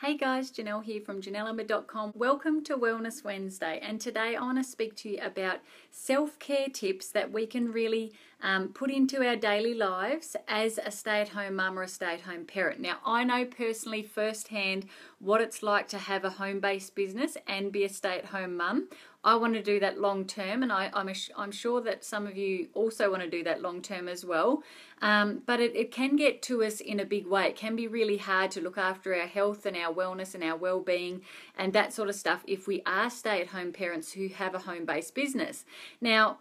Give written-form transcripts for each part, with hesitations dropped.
Hey guys, Janelle here from janellemma.com. Welcome to Wellness Wednesday, and today I want to speak to you about self-care tips that we can really put into our daily lives as a stay-at-home mum or a stay-at-home parent. Now, I know personally firsthand what it's like to have a home-based business and be a stay-at-home mum. I want to do that long term, and I'm sure that some of you also want to do that long term as well. But it can get to us in a big way. It can be really hard to look after our health and our wellness and our well-being and that sort of stuff if we are stay-at-home parents who have a home-based business. Now,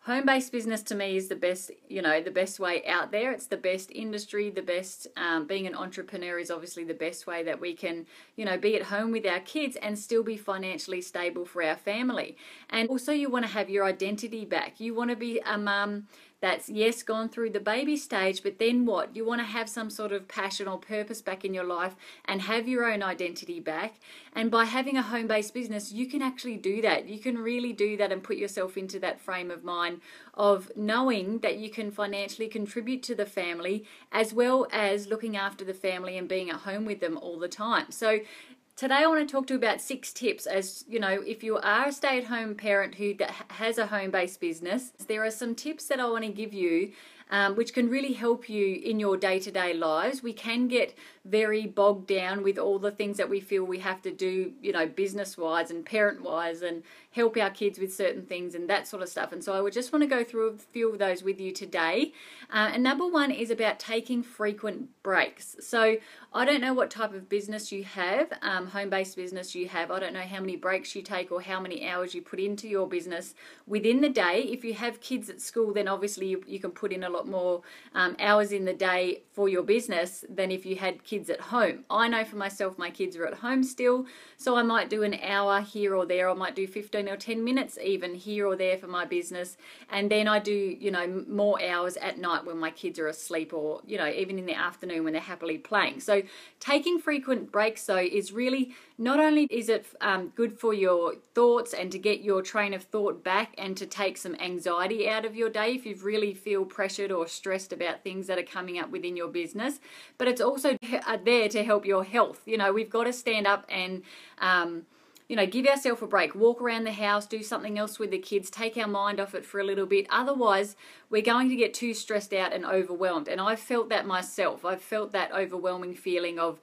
home-based business to me is the best, the best way out there. It's the best industry, the best, being an entrepreneur is obviously the best way that we can, be at home with our kids and still be financially stable for our family. And also you want to have your identity back. You want to be a mum that's, yes, gone through the baby stage, but then what? You want to have some sort of passion or purpose back in your life and have your own identity back. And by having a home-based business, you can actually do that. You can really do that and put yourself into that frame of mind of knowing that you can financially contribute to the family as well as looking after the family and being at home with them all the time. So today I want to talk to you about 6 tips as, if you are a stay-at-home parent who has a home-based business, there are some tips that I want to give you which can really help you in your day-to-day lives. We can get very bogged down with all the things that we feel we have to do, business-wise and parent-wise, and help our kids with certain things and that sort of stuff. And so I would just want to go through a few of those with you today. And number one is about taking frequent breaks. So I don't know what type of business you have, home-based business you have. I don't know how many breaks you take or how many hours you put into your business within the day. If you have kids at school, then obviously you can put in a lot more hours in the day for your business than if you had kids at home. I know for myself, my kids are at home still, so I might do an hour here or there. I might do 15 or 10 minutes even here or there for my business, and then I do more hours at night when my kids are asleep, or even in the afternoon when they're happily playing. So taking frequent breaks though is really, not only is it good for your thoughts and to get your train of thought back and to take some anxiety out of your day if you really feel pressured or stressed about things that are coming up within your business, but it's also there to help your health. We've got to stand up and give ourselves a break, walk around the house, do something else with the kids, take our mind off it for a little bit. Otherwise, we're going to get too stressed out and overwhelmed. And I've felt that myself. I've felt that overwhelming feeling of,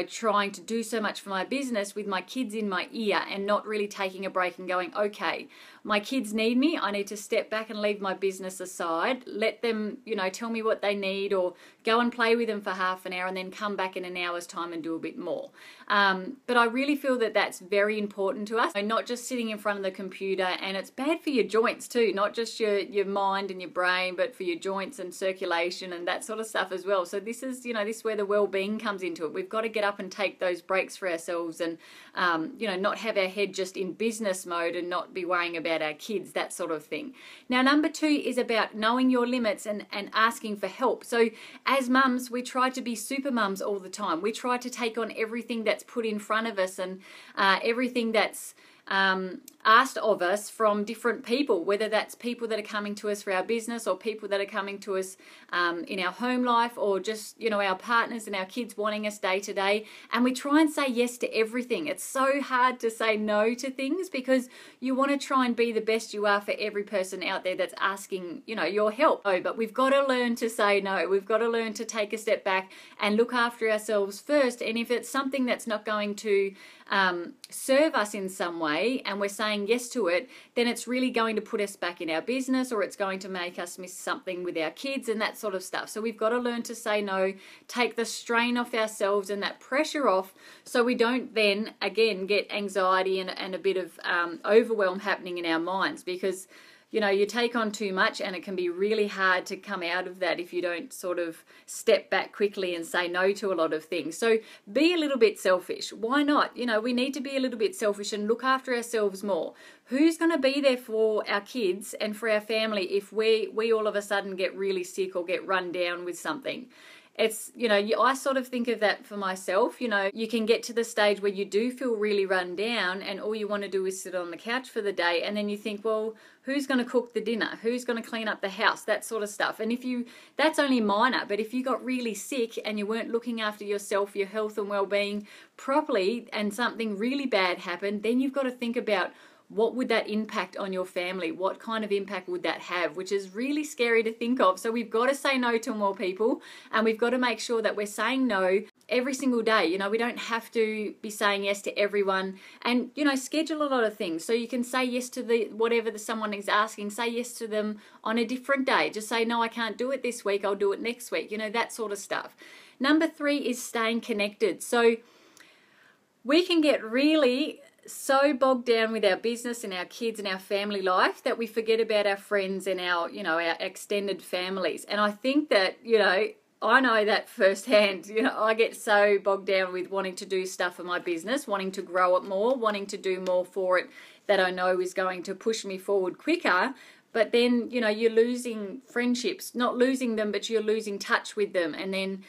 trying to do so much for my business with my kids in my ear and not really taking a break and going, okay, my kids need me. I need to step back and leave my business aside. Let them, tell me what they need, or go and play with them for half an hour and then come back in an hour's time and do a bit more. But I really feel that that's very important to us. Not just sitting in front of the computer, and it's bad for your joints too, not just your mind and your brain, but for your joints and circulation and that sort of stuff as well. So this is, this is where the well-being comes into it. We've got to get up and take those breaks for ourselves and, not have our head just in business mode and not be worrying about our kids, that sort of thing. Now, number 2 is about knowing your limits and asking for help. So as mums, we try to be super mums all the time. We try to take on everything that's put in front of us and everything that's asked of us from different people, whether that's people that are coming to us for our business or people that are coming to us in our home life, or just our partners and our kids wanting us day to day, and we try and say yes to everything. It's so hard to say no to things because you want to try and be the best you are for every person out there that's asking your help. But we've got to learn to say no. We've got to learn to take a step back and look after ourselves first. And if it's something that's not going to serve us in some way and we're saying yes to it, then it's really going to put us back in our business, or it's going to make us miss something with our kids and that sort of stuff. So we've got to learn to say no, take the strain off ourselves and that pressure off, so we don't then again get anxiety and a bit of overwhelm happening in our minds, because you take on too much and it can be really hard to come out of that if you don't sort of step back quickly and say no to a lot of things. So be a little bit selfish. Why not? We need to be a little bit selfish and look after ourselves more. Who's going to be there for our kids and for our family if we all of a sudden get really sick or get run down with something? it's, I sort of think of that for myself. You can get to the stage where you do feel really run down and all you want to do is sit on the couch for the day, and then you think, well, who's going to cook the dinner? Who's going to clean up the house? That sort of stuff. And that's only minor, but if you got really sick and you weren't looking after yourself, your health and well-being properly, and something really bad happened, then you've got to think about, what would that impact on your family? What kind of impact would that have? Which is really scary to think of. So we've got to say no to more people, and we've got to make sure that we're saying no every single day. We don't have to be saying yes to everyone, and schedule a lot of things. So you can say yes to whatever someone is asking, say yes to them on a different day. Just say, no, I can't do it this week, I'll do it next week, that sort of stuff. Number 3 is staying connected. So we can get really so bogged down with our business and our kids and our family life that we forget about our friends and our extended families. And I think that, I know that firsthand. I get so bogged down with wanting to do stuff for my business, wanting to grow it more, wanting to do more for it that I know is going to push me forward quicker. But then, you're losing friendships, not losing them, but you're losing touch with them. And then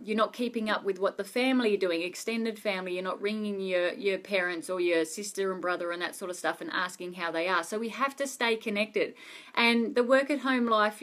you're not keeping up with what the family are doing, extended family. You're not ringing your parents or your sister and brother and that sort of stuff and asking how they are. So we have to stay connected. And the work at home life,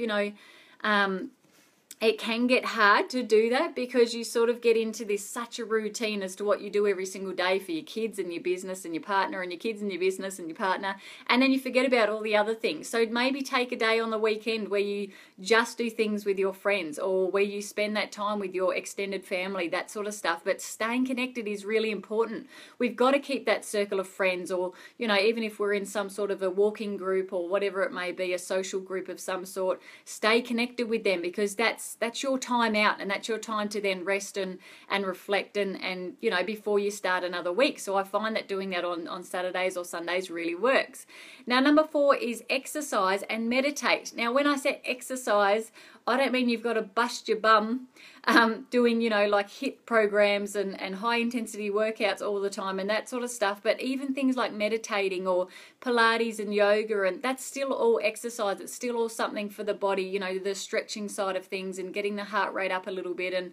it can get hard to do that because you sort of get into such a routine as to what you do every single day for your kids and your business and your partner and your kids and your business and your partner, and then you forget about all the other things. So maybe take a day on the weekend where you just do things with your friends, or where you spend that time with your extended family, that sort of stuff. But staying connected is really important. We've got to keep that circle of friends, or even if we're in some sort of a walking group or whatever it may be, a social group of some sort, stay connected with them, because that's your time out, and that's your time to then rest and reflect and before you start another week. So I find that doing that on Saturdays or Sundays really works. Now, number 4 is exercise and meditate. Now, when I say exercise, I don't mean you've got to bust your bum doing, like HIIT programs and high intensity workouts all the time and that sort of stuff. But even things like meditating or Pilates and yoga, and that's still all exercise. It's still all something for the body, the stretching side of things and getting the heart rate up a little bit, and,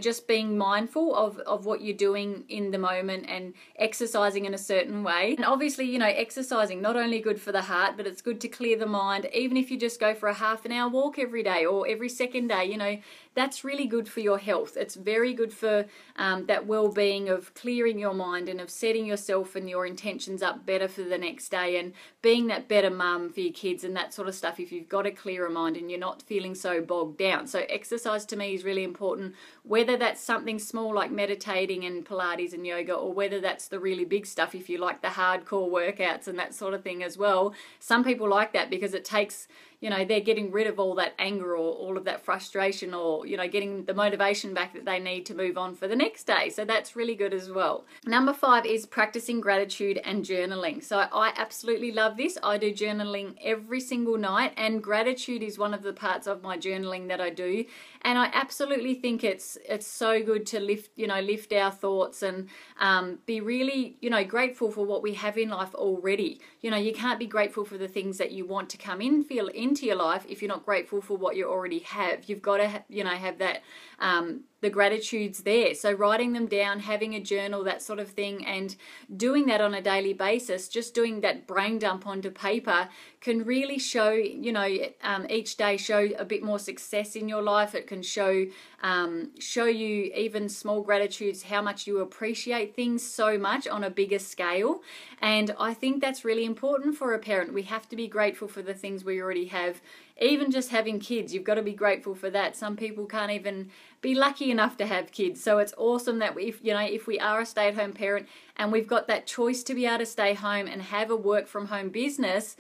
just being mindful of what you're doing in the moment and exercising in a certain way. And obviously, exercising, not only good for the heart, but it's good to clear the mind. Even if you just go for a half an hour walk every day or every second day, that's really good for your health. It's very good for that well-being of clearing your mind and of setting yourself and your intentions up better for the next day, and being that better mum for your kids and that sort of stuff if you've got a clearer mind and you're not feeling so bogged down. So exercise to me is really important, whether that's something small like meditating and Pilates and yoga, or whether that's the really big stuff if you like the hardcore workouts and that sort of thing as well. Some people like that because it takes, they're getting rid of all that anger or all of that frustration, or, getting the motivation back that they need to move on for the next day. So that's really good as well. Number 5 is practicing gratitude and journaling. So I absolutely love this. I do journaling every single night, and gratitude is one of the parts of my journaling that I do. And I absolutely think it's so good to lift our thoughts and be really, grateful for what we have in life already. You can't be grateful for the things that you want to come into your life if you're not grateful for what you already have. You've got to have that the gratitudes there. So writing them down, having a journal, that sort of thing, and doing that on a daily basis, just doing that brain dump onto paper can really show, each day show a bit more success in your life. It can show you even small gratitudes, how much you appreciate things so much on a bigger scale. And I think that's really important for a parent. We have to be grateful for the things we already have. Even just having kids, you've got to be grateful for that. Some people can't even be lucky enough to have kids. So it's awesome that if we are a stay-at-home parent and we've got that choice to be able to stay home and have a work-from-home business,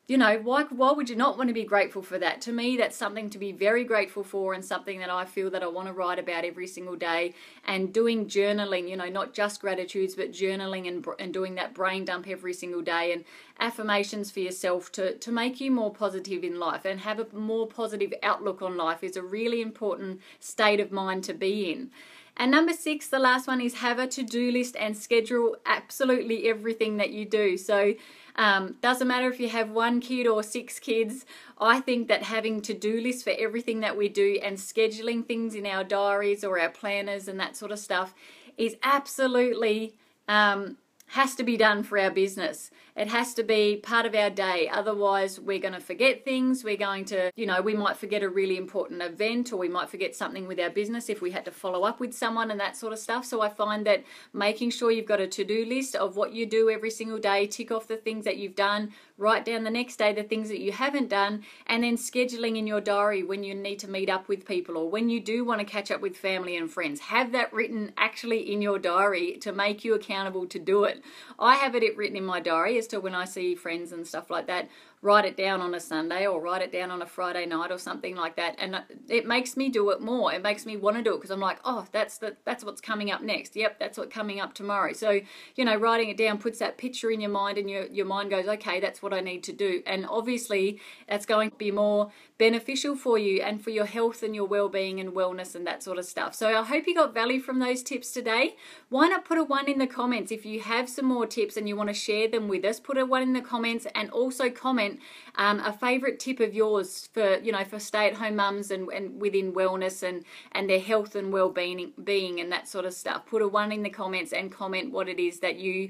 why would you not want to be grateful for that? To me, that's something to be very grateful for, and something that I feel that I want to write about every single day. And doing journaling, not just gratitudes, but journaling and doing that brain dump every single day, and affirmations for yourself to make you more positive in life and have a more positive outlook on life is a really important state of mind to be in. And number 6, the last one, is have a to-do list and schedule absolutely everything that you do. So Doesn't matter if you have 1 kid or 6 kids. I think that having to-do lists for everything that we do and scheduling things in our diaries or our planners and that sort of stuff is absolutely has to be done for our business. It has to be part of our day. Otherwise, we're going to forget things. We're going to, we might forget a really important event, or we might forget something with our business if we had to follow up with someone and that sort of stuff. So I find that making sure you've got a to-do list of what you do every single day, tick off the things that you've done, write down the next day the things that you haven't done, and then scheduling in your diary when you need to meet up with people or when you do want to catch up with family and friends. Have that written actually in your diary to make you accountable to do it. I have it written in my diary as to when I see friends and stuff like that, write it down on a Sunday or write it down on a Friday night or something like that, and it makes me do it more. It makes me want to do it because I'm like, oh, that's what's coming up next. Yep, that's what's coming up tomorrow. So writing it down puts that picture in your mind, and your mind goes, okay, that's what I need to do. And obviously that's going to be more beneficial for you and for your health and your well-being and wellness and that sort of stuff. So I hope you got value from those tips today. Why not put a 1 in the comments if you have some more tips and you want to share them with us? Put a 1 in the comments, and also comment a favorite tip of yours for for stay-at-home mums and within wellness and their health and well-being and that sort of stuff. Put a 1 in the comments and comment what it is that you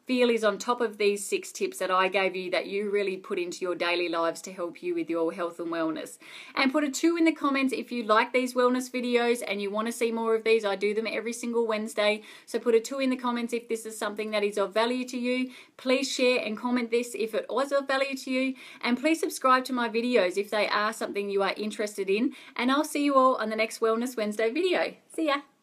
feel is on top of these 6 tips that I gave you that you really put into your daily lives to help you with your health and wellness. And put a 2 in the comments if you like these wellness videos and you want to see more of these. I do them every single Wednesday, so put a 2 in the comments if this is something that is of value to you. Please share and comment this if it was of value to you, and please subscribe to my videos if they are something you are interested in, and I'll see you all on the next Wellness Wednesday video. See ya!